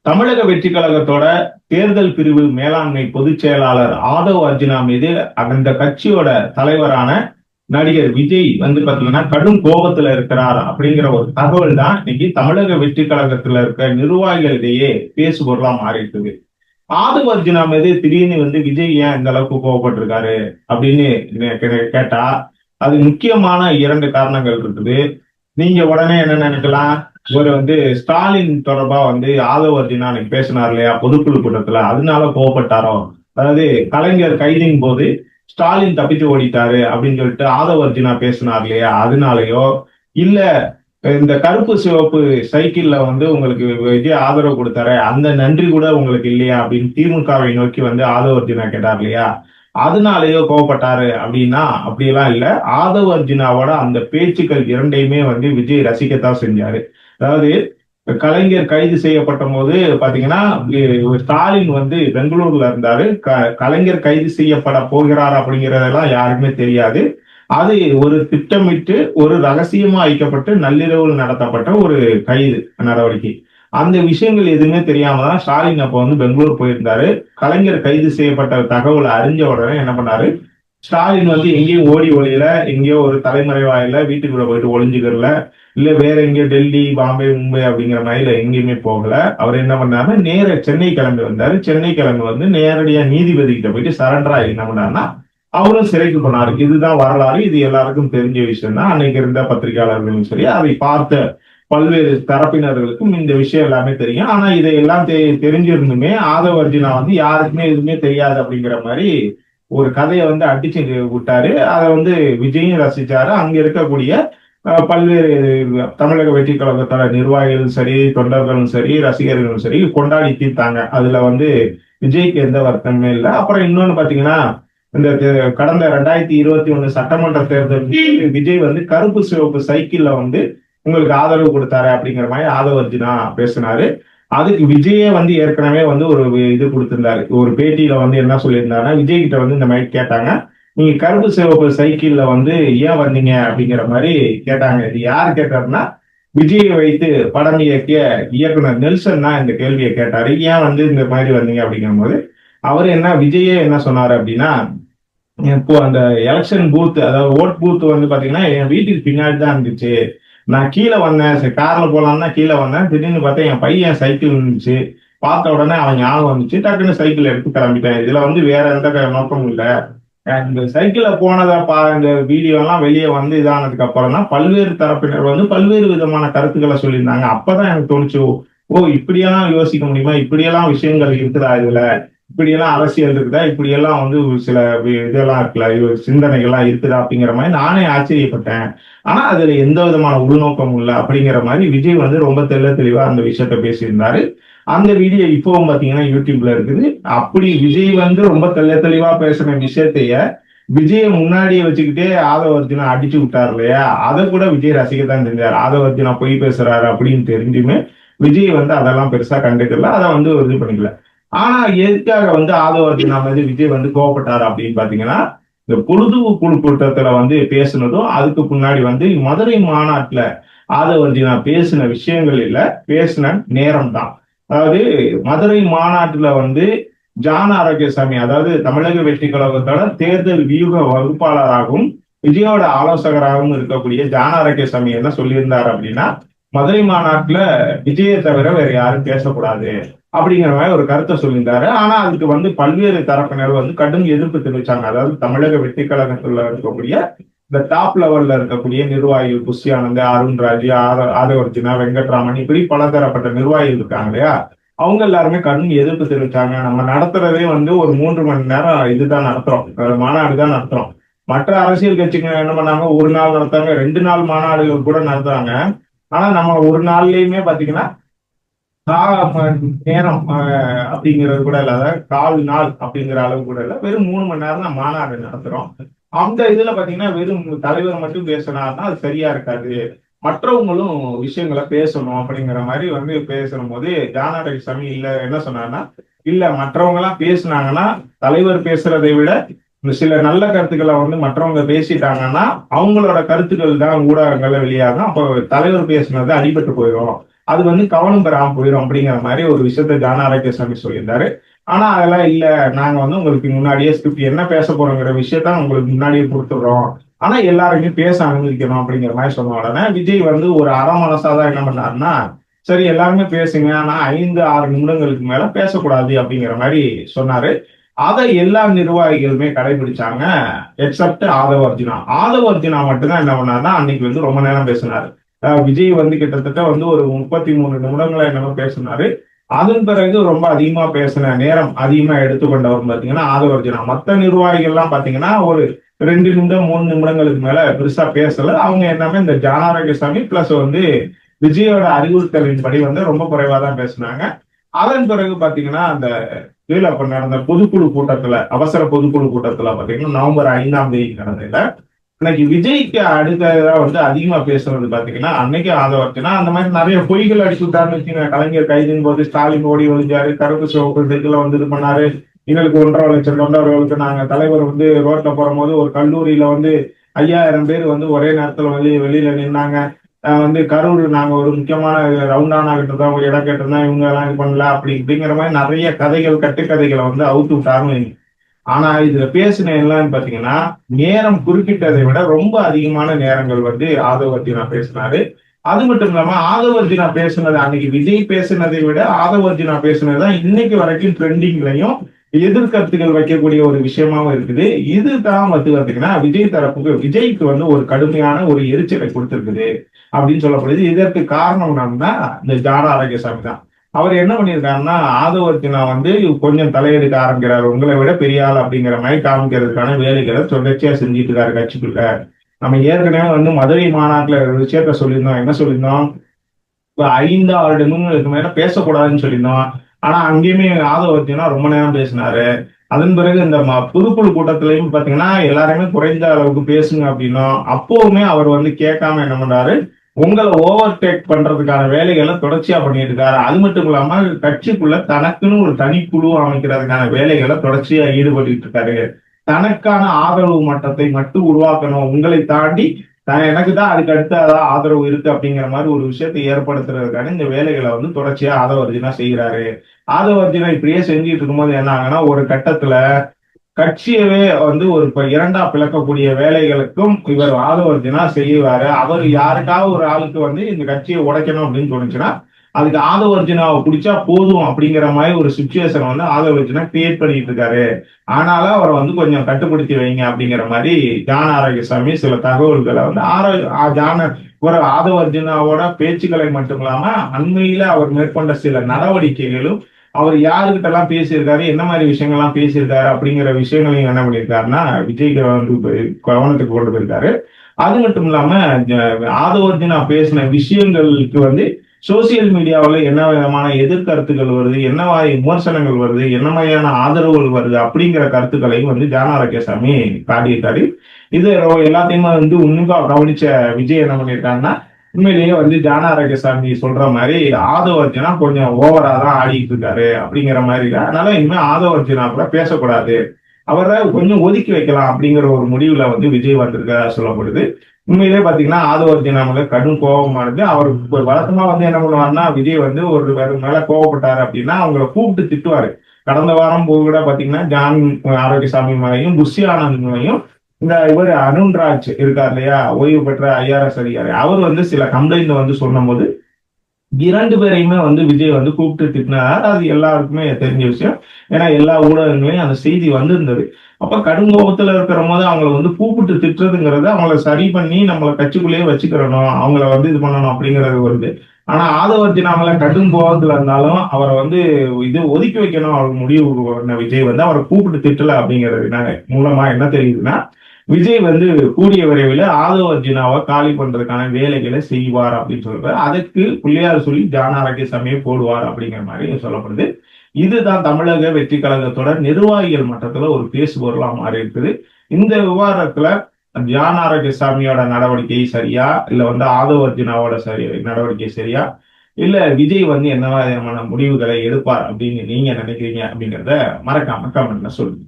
தமிழக வெற்றி கழகத்தோட தேர்தல் பிரிவு மேலாண்மை பொதுச் செயலாளர் ஆதவ் அர்ஜுனா மீது அந்த கட்சியோட தலைவரான நடிகர் விஜய் வந்து பாத்தீங்கன்னா கடும் கோபத்துல இருக்கிறார் அப்படிங்கிற ஒரு தகவல் தான் இன்னைக்கு தமிழக வெற்றி கழகத்துல இருக்க நிர்வாகிகளிடையே பேசுபொருளா மாறி இருக்குது. ஆதவ் அர்ஜுனா மீது திடீர்னு வந்து விஜய் ஏன் இந்த அளவுக்கு கோவப்பட்டிருக்காரு அப்படின்னு கேட்டா அது முக்கியமான இரண்டு காரணங்கள் இருக்குது. நீங்க உடனே என்ன நினைக்கலாம், இவர் வந்து ஸ்டாலின் தொடர்பா வந்து ஆதவ அர்ஜுனா அன்னைக்கு பேசினார் இல்லையா பொதுக்குழு கூட்டத்துல, அதனால கோவப்பட்டாரோ, அதாவது கலைஞர் கைதின் போது ஸ்டாலின் தப்பிச்சு ஓடிட்டாரு அப்படின்னு சொல்லிட்டு ஆதவ அர்ஜுனா பேசினார் இல்லையா, அதனாலயோ இல்ல இந்த கருப்பு சிவப்பு சைக்கிள்ல வந்து உங்களுக்கு விஜய் ஆதரவு கொடுத்தாரு அந்த நன்றி கூட உங்களுக்கு இல்லையா அப்படின்னு திமுகவை நோக்கி வந்து ஆதவ அர்ஜுனா கேட்டார் இல்லையா, அதனாலயோ கோவப்பட்டாரு அப்படின்னா அப்படியெல்லாம் இல்ல. ஆதவ் அர்ஜுனாவோட அந்த பேச்சுக்கள் இரண்டையுமே வந்து விஜய் ரசிக்கத்தான் செஞ்சாரு. அதாவது கலைஞர் கைது செய்யப்பட்ட போது பாத்தீங்கன்னா ஸ்டாலின் வந்து பெங்களூர்ல இருந்தாரு. கலைஞர் கைது செய்யப்பட போகிறார் அப்படிங்கறதெல்லாம் யாருக்குமே தெரியாது. அது ஒரு திட்டமிட்டு ஒரு ரகசியமா வைக்கப்பட்டு நள்ளிரவில் நடத்தப்பட்ட ஒரு கைது நடவடிக்கை. அந்த விஷயங்கள் எதுவுமே தெரியாம தான் ஸ்டாலின் அப்ப வந்து பெங்களூர் போயிருந்தாரு. கலைஞர் கைது செய்யப்பட்ட தகவலை அறிஞ்ச உடனே என்ன பண்ணாரு, ஸ்டாலின் வந்து எங்கேயும் ஓடி ஒளியல, எங்கேயோ ஒரு தலைமறைவாயில வீட்டுக்குள்ள போயிட்டு ஒளிஞ்சுக்கிறல, இல்ல வேற எங்கேயோ டெல்லி பாம்பே மும்பை அப்படிங்கிற மாதிரி எங்கேயுமே போகல. அவர் என்ன பண்ணாருன்னா நேர சென்னை கிளம்பி வந்தாரு. சென்னை கிளம்பி வந்து நேரடியா நீதிபதி கிட்ட போயிட்டு சரண்டரா என்ன பண்ணாருன்னா அவரும் சிறைக்கு போனாரு. இதுதான் வரலாறு, இது எல்லாருக்கும் தெரிஞ்ச விஷயம் தான். அன்னைக்கு இருந்த பத்திரிகையாளர்களும் சரி, அதை பார்த்த பல்வேறு தரப்பினர்களுக்கும் இந்த விஷயம் எல்லாமே தெரியும். ஆனா இதையெல்லாம் தெரிஞ்சிருந்துமே ஆதவ அர்ஜுனா வந்து யாருக்குமே எதுவுமே தெரியாது அப்படிங்கிற மாதிரி ஒரு கதையை வந்து அடிச்சு விட்டாரு. அதை வந்து விஜயும் ரசிச்சாரு. அங்க இருக்கக்கூடிய பல்வேறு தமிழக வெற்றி கழகத்தோட நிர்வாகிகளும் சரி, தொண்டர்களும் சரி, ரசிகர்களும் சரி கொண்டாடி தீர்த்தாங்க. அதுல வந்து விஜய்க்கு எந்த வருத்தமே இல்லை. அப்புறம் இன்னொன்னு பாத்தீங்கன்னா, இந்த கடந்த 2021 சட்டமன்ற தேர்தல் விஜய் வந்து கருப்பு சிவப்பு சைக்கிள்ல வந்து உங்களுக்கு ஆதரவு கொடுத்தாரு அப்படிங்கிற மாதிரி ஆதவ அர்ஜுனா பேசினாரு. அதுக்கு விஜயே வந்து ஏற்கனவே வந்து ஒரு இது கொடுத்திருந்தாரு. ஒரு பேட்டியில வந்து என்ன சொல்லியிருந்தாருன்னா, விஜய் கிட்ட வந்து இந்த மாதிரி கேட்டாங்க, நீங்க கருப்பு சிவப்பு சைக்கிள்ல வந்து ஏன் வந்தீங்க அப்படிங்கிற மாதிரி கேட்டாங்க. இது யாரு கேட்டாருன்னா, விஜயை வைத்து படம் இயக்கிய இயக்குனர் நெல்சன் தான் இந்த கேள்வியை கேட்டாரு. ஏன் வந்து இந்த மாதிரி வந்தீங்க அப்படிங்கும் போது அவர் என்ன விஜயே என்ன சொன்னாரு அப்படின்னா, இப்போ அந்த எலெக்ஷன் பூத் அதாவது ஓட் பூத் வந்து பாத்தீங்கன்னா என் வீட்டுக்கு பின்னாடி தான் இருந்துச்சு. நான் கீழே வந்தேன், சரி கார்ல போலான்னு தான் கீழே வந்தேன். திடீர்னு பார்த்தா என் பையன் சைக்கிள் இருந்துச்சு. பார்த்த உடனே அவன் ஞாபகம் வந்துச்சு. டக்குன்னு சைக்கிள் எடுத்து கிளம்பிட்டேன். இதுல வந்து வேற எந்த நோக்கமும் இல்லை. இந்த சைக்கிள்ல போனதை இந்த வீடியோ எல்லாம் வெளியே வந்து இதானதுக்கு அப்புறம் தான் பல்வேறு தரப்பினர் வந்து பல்வேறு விதமான கருத்துக்களை சொல்லியிருந்தாங்க. அப்பதான் எனக்கு தோணுச்சு, ஓ இப்படியெல்லாம் யோசிக்க முடியுமா, இப்படியெல்லாம் விஷயங்கள் இருக்குதா இதுல, இப்படியெல்லாம் அரசியல் இருக்குதா, இப்படியெல்லாம் வந்து சில இதெல்லாம் இருக்குல்ல, சிந்தனைகள்லாம் இருக்குதா அப்படிங்கிற மாதிரி நானே ஆச்சரியப்பட்டேன். ஆனா அதுல எந்த விதமான உள்நோக்கம் இல்லை அப்படிங்கிற மாதிரி விஜய் வந்து ரொம்ப தெளிவா அந்த விஷயத்த பேசியிருந்தாரு. அந்த வீடியோ இப்பவும் பாத்தீங்கன்னா யூடியூப்ல இருக்குது. அப்படி விஜய் வந்து ரொம்ப தெளிவா பேசுற விஷயத்தைய விஜய முன்னாடியே வச்சுக்கிட்டே ஆதவ அர்ஜுனா அடிச்சு விட்டாரு இல்லையா, அதை கூட விஜய் ரசிக்கத்தான் செஞ்சாரு. ஆதவ அர்ஜுனா பொய் பேசுறாரு அப்படின்னு தெரிஞ்சுமே விஜய் வந்து அதெல்லாம் பெருசா கண்டுக்கல, அதை வந்து இது பண்ணிக்கல. ஆனா எதுக்காக வந்து ஆதவ அர்ஜுனா வந்து விஜய் வந்து கோவப்பட்டாரு அப்படின்னு பாத்தீங்கன்னா, இந்த பொழுதுபோக்கு கூட்டத்துல வந்து பேசுனதும் அதுக்கு முன்னாடி வந்து மதுரை மாநாட்டுல ஆதவ அர்ஜுனா பேசின விஷயங்கள் இல்ல, பேசின நேரம் தான். அதாவது மதுரை மாநாட்டுல வந்து ஜான் ஆரோக்கியசாமி, அதாவது தமிழக வெற்றி கழகத்தோட தேர்தல் வியூக வகுப்பாளராகவும் விஜயோட ஆலோசகராகவும் இருக்கக்கூடிய ஜான் ஆரோக்கியசாமி என்ன சொல்லியிருந்தாரு அப்படின்னா, மதுரை மாநாட்டுல விஜயை தவிர வேற யாரும் பேசக்கூடாது அப்படிங்கிற மாதிரி ஒரு கருத்தை சொல்லியிருந்தாரு. ஆனா அதுக்கு வந்து பல்வேறு தரப்பினர் வந்து கடும் எதிர்ப்பு தெரிவிச்சாங்க. அதாவது தமிழக வெற்றி கழகத்துல இருக்கக்கூடிய இந்த டாப் லெவல்ல இருக்கக்கூடிய நிர்வாகிகள் புஷி ஆனந்த், அருண்ராஜ், ஆதவ அர்ஜுனா, வெங்கட்ராமன், இப்படி பலதரப்பட்ட நிர்வாகிகள் இருக்காங்க இல்லையா, அவங்க எல்லாருமே கடும் எதிர்ப்பு தெரிவிச்சாங்க. நம்ம நடத்துறதே வந்து ஒரு 3 மணி நேரம் இதுதான் நடத்துறோம், மாநாடு தான் நடத்துறோம். மற்ற அரசியல் கட்சிங்க என்ன பண்ணாங்க, ஒரு நாள் நடத்தாங்க, 2 நாள் மாநாடுகள் கூட நடத்துறாங்க. ஆனா நம்ம ஒரு நாள்லயுமே பாத்தீங்கன்னா நேரம் அப்படிங்கிறது கூட இல்ல, அதாவது கால் நாள் அப்படிங்கிற அளவு கூட இல்ல, வெறும் 3 மணி நேரம் தான் மாநாடு நடத்துறோம். அந்த இதுல பாத்தீங்கன்னா வெறும் தலைவர் மட்டும் பேசினாருன்னா அது சரியா இருக்காது, மற்றவங்களும் விஷயங்களை பேசணும் அப்படிங்கிற மாதிரி வந்து பேசும் போது ஜானாரவி சாமி இல்ல என்ன சொன்னாருன்னா, இல்ல மற்றவங்க எல்லாம் பேசினாங்கன்னா தலைவர் பேசுறதை விட சில நல்ல கருத்துக்களை வந்து மற்றவங்க பேசிட்டாங்கன்னா அவங்களோட கருத்துக்கள் தான் ஊடகங்கள்ல வெளியாகும், அப்போ தலைவர் பேசுனது அடிபட்டு போயிடும். அது வந்து கவனம் பெறாம போயிடும் அப்படிங்கிற மாதிரி ஒரு விஷயத்த ஜான் ஆரோக்கியசாமி சொல்லியிருந்தாரு. ஆனா அதெல்லாம் இல்ல, நாங்க வந்து உங்களுக்கு முன்னாடியே ஸ்கிரிப்ட் என்ன பேச போறோங்கிற விஷயத்த உங்களுக்கு முன்னாடியே கொடுத்துடுறோம். ஆனா எல்லாருமே பேச அனுமதிக்கணும் அப்படிங்கிற மாதிரி சொன்ன உடனே விஜய் வந்து ஒரு அரை மனசாதான் என்ன பண்ணாருன்னா, சரி எல்லாருமே பேசுங்க, ஆனா 5, 6 நிமிடங்களுக்கு மேல பேசக்கூடாது அப்படிங்கிற மாதிரி சொன்னாரு. அதை எல்லா நிர்வாகிகளுமே கடைபிடிச்சாங்க, எக்ஸப்ட் ஆதவ அர்ஜுனா. ஆதவ அர்ஜுனா மட்டும்தான் என்ன பண்ணாருன்னா அன்னைக்கு வந்து ரொம்ப நேரம் பேசினாரு. விஜய் வந்து கிட்டத்தட்ட வந்து ஒரு 33 நிமிடங்களை என்னமோ பேசினாரு. அதன் பிறகு ரொம்ப அதிகமா பேசின நேரம் அதிகமா எடுத்துக்கொண்டவர் பாத்தீங்கன்னா ஆதவ அர்ஜுனா. மத்த நிர்வாகிகள்லாம் பாத்தீங்கன்னா ஒரு 2 நிமிடம் 3 நிமிடங்களுக்கு மேல பெருசா பேசல. அவங்க எல்லாமே இந்த ஜான் ஆரோக்கியசாமி பிளஸ் வந்து விஜயோட அறிவுறுத்தலின்படி வந்து ரொம்ப குறைவா தான் பேசினாங்க. அதன் பிறகு பாத்தீங்கன்னா அந்த இதுல அப்ப நடந்த பொதுக்குழு கூட்டத்துல, அவசர பொதுக்குழு கூட்டத்துல பாத்தீங்கன்னா நவம்பர் 5ஆம் தேதி நடந்ததுல, இன்னைக்கு விஜய்க்கு அடுத்ததா வந்து அதிகமா பேசுறது பாத்தீங்கன்னா அன்னைக்கு ஆதவர்த்தினா அந்த மாதிரி நிறைய பொய்கள் அடிச்சு விட்டாருன்னு வச்சுங்க. கலைஞர் கைதின் போது ஸ்டாலின் ஓடி ஒழிஞ்சாரு, கருப்பு சிவப்பு இதுல வந்து இது பண்ணாரு, எங்களுக்கு 1,50,000 தொண்டர்களுக்கு நாங்க தலைவர் வந்து ரோட்ல போகும்போது ஒரு கல்லூரியில வந்து 5,000 பேர் வந்து ஒரே நேரத்துல வெளியில நின்னாங்க. வந்து கரூர் நாங்க ஒரு முக்கியமான ரவுண்டானா கிட்ட தான் ஒரு இடம் கேட்டிருந்தா இவங்க எல்லாம் இது பண்ணல அப்படி இப்படிங்கிற மாதிரி நிறைய கதைகள் கட்டுக்கதைகளை வந்து அவுத்து விட்டாருன்னு வைங்க. ஆனா இதுல பேசின என்னன்னு பாத்தீங்கன்னா நேரம் குறிப்பிட்டதை விட ரொம்ப அதிகமான நேரங்கள் வந்து ஆதவர்த்தினா பேசினாரு. அது மட்டும் இல்லாம ஆதவர்த்தினா பேசுனது அன்னைக்கு விஜய் பேசினதை விட ஆதவர்த்தினா பேசுனதுதான் இன்னைக்கு வரைக்கும் ட்ரெண்டிங்லையும் எதிர்கருத்துகள் வைக்கக்கூடிய ஒரு விஷயமாவும் இருக்குது. இதுதான் வந்து பாத்தீங்கன்னா விஜய் தரப்புக்கு விஜய்க்கு வந்து ஒரு கடுமையான ஒரு எரிச்சலை கொடுத்திருக்குது அப்படின்னு சொல்லப்படுது. இதற்கு காரணம் என்னன்னா இந்த ஜான ஆரோக்கியசாமி தான். அவர் என்ன பண்ணியிருக்காருன்னா ஆதவர்த்தினா வந்து கொஞ்சம் தலையெடுக்க ஆரம்பிக்கிறார், உங்களை விட பெரிய ஆள் அப்படிங்கிற மாதிரி காமிக்கிறதுக்கான வேலைகளை தொடர்ச்சியா செஞ்சுட்டு இருக்காரு கட்சிக்குள்ள. நம்ம ஏற்கனவே வந்து மதுரை மாநாட்டுல ஒரு விஷயத்த சொல்லியிருந்தோம். என்ன சொல்லியிருந்தோம்? இப்ப 5, 6 நிமிடங்களுக்கு மேல பேசக்கூடாதுன்னு சொல்லியிருந்தோம். ஆனா அங்கேயுமே ஆதவர்த்தினா ரொம்ப நேரம் பேசினாரு. அதன் பிறகு இந்த பொதுக்குழு கூட்டத்திலையும் பாத்தீங்கன்னா எல்லாருமே குறைந்த அளவுக்கு பேசுங்க அப்படின்னும் அப்பவுமே அவர் வந்து கேட்காம என்ன பண்றாரு, உங்களை ஓவர் டேக் பண்றதுக்கான வேலைகளை தொடர்ச்சியா பண்ணிட்டு இருக்காரு. அது மட்டும் இல்லாம கட்சிக்குள்ள தனக்குன்னு ஒரு தனிக்குழு அமைக்கிறதுக்கான வேலைகளை தொடர்ச்சியா ஈடுபட்டு இருக்காரு. தனக்கான ஆதரவு மட்டத்தை மட்டும் உருவாக்கணும், உங்களை தாண்டி எனக்கு தான் அதுக்கு அடுத்த ஆதரவு இருக்கு அப்படிங்கிற மாதிரி ஒரு விஷயத்தை ஏற்படுத்துறதுக்கான இந்த வேலைகளை வந்து தொடர்ச்சியா ஆதவர்ஜினா செய்யறாரு. ஆதவர்ஜினா இப்படியே செஞ்சுட்டு இருக்கும்போது என்ன ஆகுனா ஒரு கட்டத்துல கட்சியவே வந்து ஒரு இரண்டா பிளக்கக்கூடிய வேலைகளுக்கும் இவர் ஆதவர்ஜினா செய்வாரு. அவர் யாருக்காவது ஒரு ஆளுக்கு வந்து இந்த கட்சியை உடைக்கணும் அப்படின்னு தோணுச்சுன்னா அதுக்கு ஆதவர்ஜினாவை பிடிச்சா போதும் அப்படிங்கிற மாதிரி ஒரு சுச்சுவேஷன் வந்து ஆதவர்ஜினா கிரியேட் பண்ணிட்டு இருக்காரு. ஆனாலும் அவரை வந்து கொஞ்சம் கட்டுப்படுத்தி வைங்க அப்படிங்கிற மாதிரி ஜான் ஆரோக்கியசாமி சில தகவல்களை வந்து ஒரு ஆதவர்ஜினாவோட பேச்சுக்களை மட்டும் இல்லாம அண்மையில அவர் மேற்கொண்ட சில நடவடிக்கைகளும் அவர் யாருக்கிட்ட எல்லாம் பேசியிருக்காரு, என்ன மாதிரி விஷயங்கள்லாம் பேசியிருக்காரு அப்படிங்கிற விஷயங்களையும் என்ன பண்ணியிருக்காருன்னா விஜய்க்கு வந்து கவனத்துக்கு கொண்டு போயிருக்காரு. அது மட்டும் இல்லாம ஆதவர்ஜினா பேசின விஷயங்களுக்கு வந்து சோசியல் மீடியாவில் என்ன விதமான எதிர்கருத்துக்கள் வருது, என்ன மாதிரி விமர்சனங்கள் வருது, என்ன மாதிரியான ஆதரவுகள் வருது அப்படிங்கிற கருத்துக்களையும் வந்து ஜான் ஆரோக்கியசாமி காட்டியிருக்காரு. இது எல்லாத்தையுமே வந்து உன்னிப்பா கவனிச்ச விஜய் என்ன பண்ணியிருக்காருன்னா உண்மையிலேயே வந்து ஜான் ஆரோக்கியசாமி சொல்ற மாதிரி ஆதவர்ஜினா கொஞ்சம் ஓவரா தான் ஆடிட்டு இருக்காரு அப்படிங்கிற மாதிரி. அதனால இனிமே ஆதவர்ஜினா கூட பேசக்கூடாது, அவரை கொஞ்சம் ஒதுக்கி வைக்கலாம் அப்படிங்கிற ஒரு முடிவுல வந்து விஜய் வந்திருக்க சொல்லப்படுது. உண்மையிலே பாத்தீங்கன்னா ஆதவர்ஜினா மேல கடும் கோபமானது. அவர் வழக்கமா வந்து என்ன பண்ணுவாருன்னா விஜய் வந்து ஒரு மேல கோவப்பட்டாரு அப்படின்னா அவங்கள கூப்பிட்டு திட்டுவாரு. கடந்த வாரம் கூட பாத்தீங்கன்னா ஜான் ஆரோக்கியசாமி மேலையும் புஷி ஆனந்த் மேலையும் இந்த இவர் அருண்ராஜ் இருக்கார் இல்லையா, ஓய்வு பெற்ற ஐஆர்எஸ் அதிகாரி, அவர் வந்து சில கம்ப்ளைண்ட் வந்து சொன்னும் போது 2 பேரையுமே வந்து விஜய் வந்து கூப்பிட்டு திட்டினார். அது எல்லாருக்குமே தெரிஞ்ச விஷயம். ஏன்னா எல்லா ஊடகங்களையும் அந்த செய்தி வந்திருந்தது. அப்ப கடும் கோபத்துல இருக்கிற போது அவங்களை வந்து கூப்பிட்டு திட்டுறதுங்கிறது அவங்கள சரி பண்ணி நம்மளை கட்சிக்குள்ளேயே வச்சுக்கிறணும், அவங்கள வந்து இது பண்ணணும் அப்படிங்கிறது வருது. ஆனா ஆதவர்ஜினாமல கடும் கோபத்துல இருந்தாலும் அவரை வந்து இது ஒதுக்கி வைக்கணும் அவர் முடிவு பண்ண விஜய் வந்து அவரை கூப்பிட்டு திட்டல அப்படிங்கிறது மூலமா என்ன தெரியுதுன்னா விஜய் வந்து கூடிய விரைவில் ஆதவ அர்ஜுனாவை காலி பண்றதுக்கான வேலைகளை செய்வார் அப்படின்னு சொல்றாரு. அதுக்கு பிள்ளையார் சொல்லி ஜான் ஆரோக்கியசாமியை போடுவார் அப்படிங்கிற மாதிரி சொல்லப்படுது. இதுதான் தமிழக வெற்றி கழகத்தோட நிர்வாகிகள் மட்டத்துல ஒரு பேசுபொருளா மாறி இருக்குது. இந்த விவாதத்துல ஜான் ஆரோக்கியசாமியோட நடவடிக்கை சரியா, இல்ல வந்து ஆதவ அர்ஜுனாவோட நடவடிக்கை சரியா, இல்ல விஜய் வந்து என்ன விதமான முடிவுகளை எடுப்பார் அப்படின்னு நீங்க நினைக்கிறீங்க அப்படிங்கிறத மறக்காம கமெண்ட்ல சொல்லுங்க.